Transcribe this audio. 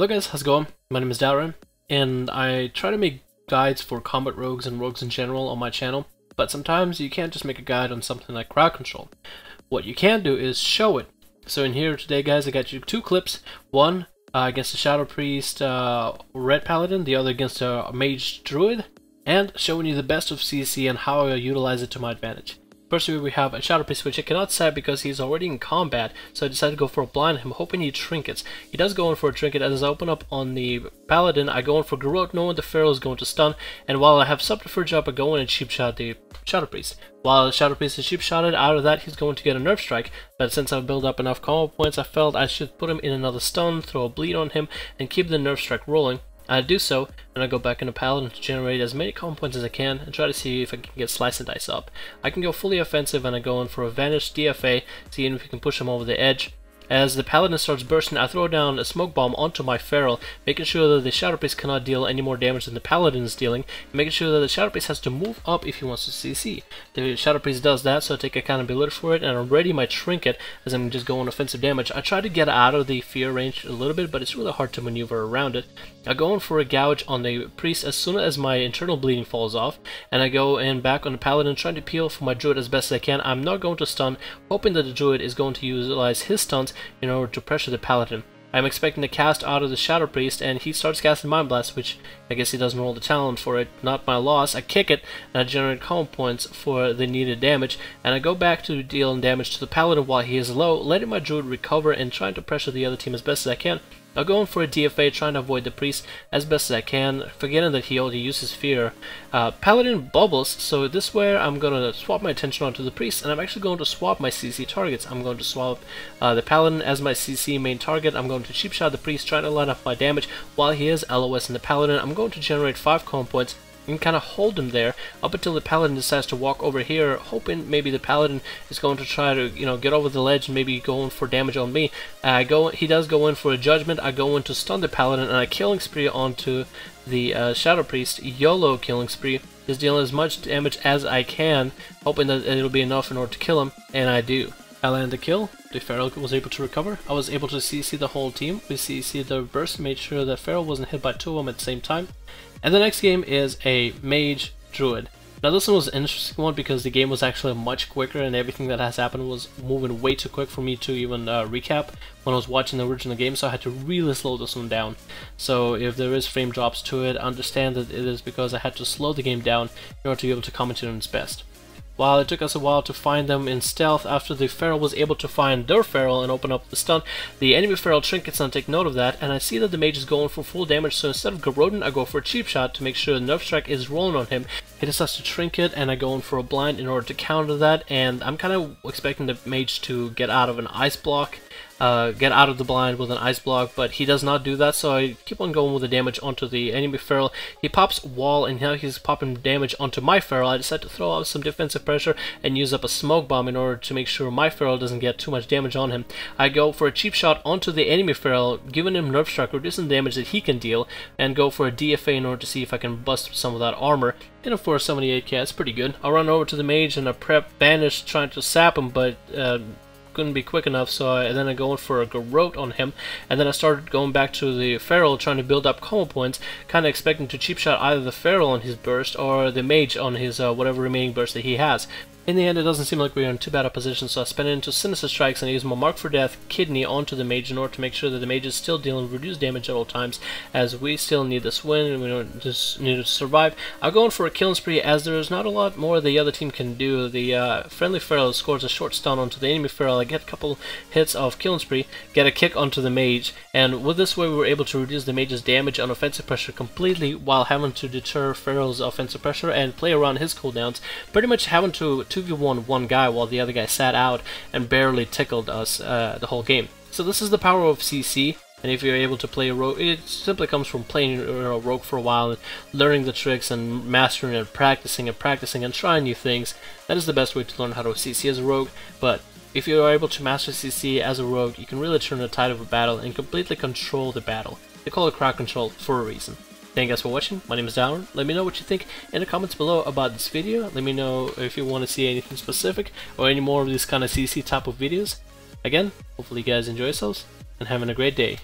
Hello guys, how's it going? My name is Darren, and I try to make guides for combat rogues and rogues in general on my channel, but sometimes you can't just make a guide on something like crowd control. What you can do is show it. So in here today guys, I got you two clips, one against the Shadow Priest Red Paladin, the other against a Mage Druid, and showing you the best of CC and how I utilize it to my advantage. Firstly, we have a Shadow Priest, which I cannot set because he's already in combat, so I decided to go for a blind him, hoping he trinkets. He does go in for a trinket. As I open up on the Paladin, I go in for Garrote, knowing the Pharaoh is going to stun, and while I have Subterfuge up, I go in and cheap shot the Shadow Priest. While the Shadow Priest is cheap shotted, out of that he's going to get a nerf strike, but since I've built up enough combo points, I felt I should put him in another stun, throw a bleed on him, and keep the nerf strike rolling. I do so, and I go back into Paladin to generate as many combo points as I can and try to see if I can get Slice and Dice up. I can go fully offensive and I go in for a Vanished DFA, seeing if we can push him over the edge. As the Paladin starts bursting, I throw down a smoke bomb onto my Feral, making sure that the Shadow Priest cannot deal any more damage than the Paladin is dealing, and making sure that the Shadow Priest has to move up if he wants to CC. The Shadow Priest does that, so I take accountability for it, and I'm ready my trinket as I'm just going offensive damage. I try to get out of the fear range a little bit, but it's really hard to maneuver around it. I go in for a gouge on the Priest as soon as my internal bleeding falls off, and I go in back on the Paladin trying to peel for my Druid as best as I can. I'm not going to stun, hoping that the Druid is going to utilize his stuns in order to pressure the Paladin. I'm expecting to cast out of the Shadow Priest, and he starts casting Mind Blast, which I guess he doesn't roll the talent for it. Not my loss. I kick it, and I generate combo points for the needed damage, and I go back to dealing damage to the Paladin while he is low, letting my Druid recover and trying to pressure the other team as best as I can. I'll go in for a DFA, trying to avoid the Priest as best as I can, forgetting that he already uses Fear. Paladin bubbles, so this way I'm going to swap my attention onto the Priest, and I'm actually going to swap my CC targets. I'm going to swap the Paladin as my CC main target. I'm going to cheap shot the Priest, trying to line up my damage while he is LOS in the Paladin. I'm going to generate 5 combo points and kind of hold him there up until the Paladin decides to walk over here, hoping maybe the Paladin is going to try to, get over the ledge and maybe go in for damage on me. He does go in for a Judgment. I go in to stun the Paladin, and I Killing Spree onto the Shadow Priest. YOLO Killing Spree, just dealing as much damage as I can, hoping that it'll be enough in order to kill him, and I do. I land the kill. The Feral was able to recover. I was able to CC the whole team. We CC the burst, made sure that Feral wasn't hit by 2 of them at the same time. And the next game is a Mage Druid. Now this one was an interesting one because the game was actually much quicker, and everything that has happened was moving way too quick for me to even recap when I was watching the original game, so I had to really slow this one down. So if there is frame drops to it, understand that it is because I had to slow the game down in order to be able to comment on its best. While it took us a while to find them in stealth, after the Feral was able to find their Feral and open up the stun, the enemy Feral trinkets and take note of that, and I see that the Mage is going for full damage, so instead of Garroting, I go for a cheap shot to make sure the nerf strike is rolling on him. He decides to trinket, and I go in for a blind in order to counter that, and I'm kind of expecting the Mage to get out of an ice block, get out of the blind with an ice block, but he does not do that, so I keep on going with the damage onto the enemy Feral. He pops wall, and now he's popping damage onto my Feral. I decide to throw out some defensive pressure and use up a smoke bomb in order to make sure my Feral doesn't get too much damage on him. I go for a cheap shot onto the enemy Feral, giving him nerf strike, reducing the damage that he can deal, and go for a DFA in order to see if I can bust some of that armor. And for 78k, that's pretty good. I'll run over to the Mage and I prep Banish, trying to sap him, but couldn't be quick enough, so then I go in for a Garrote on him, and then I started going back to the Feral, trying to build up combo points, kind of expecting to cheap shot either the Feral on his burst or the Mage on his whatever remaining burst that he has. In the end, it doesn't seem like we're in too bad a position, so I spin it into Sinister Strikes and I use my Mark for Death Kidney onto the Mage in order to make sure that the Mage is still dealing reduced damage at all times, as we still need this win and we don't just need to survive. I'll go in for a Killing Spree, as there is not a lot more the other team can do. The friendly Feral scores a short stun onto the enemy Feral. I get a couple hits of Killing Spree, get a kick onto the Mage, and with this way we were able to reduce the Mage's damage on offensive pressure completely while having to deter Feral's offensive pressure and play around his cooldowns, pretty much having to 2v1 one guy while the other guy sat out and barely tickled us the whole game. So this is the power of CC, and if you're able to play a rogue, it simply comes from playing a rogue for a while and learning the tricks and mastering and practicing and trying new things. That is the best way to learn how to CC as a rogue, but if you are able to master CC as a rogue, you can really turn the tide of a battle and completely control the battle. They call it crowd control for a reason. Thank you guys for watching. My name is Darren. Let me know what you think in the comments below about this video. Let me know if you want to see anything specific or any more of this kind of CC type of videos. Again, hopefully you guys enjoy yourselves and having a great day.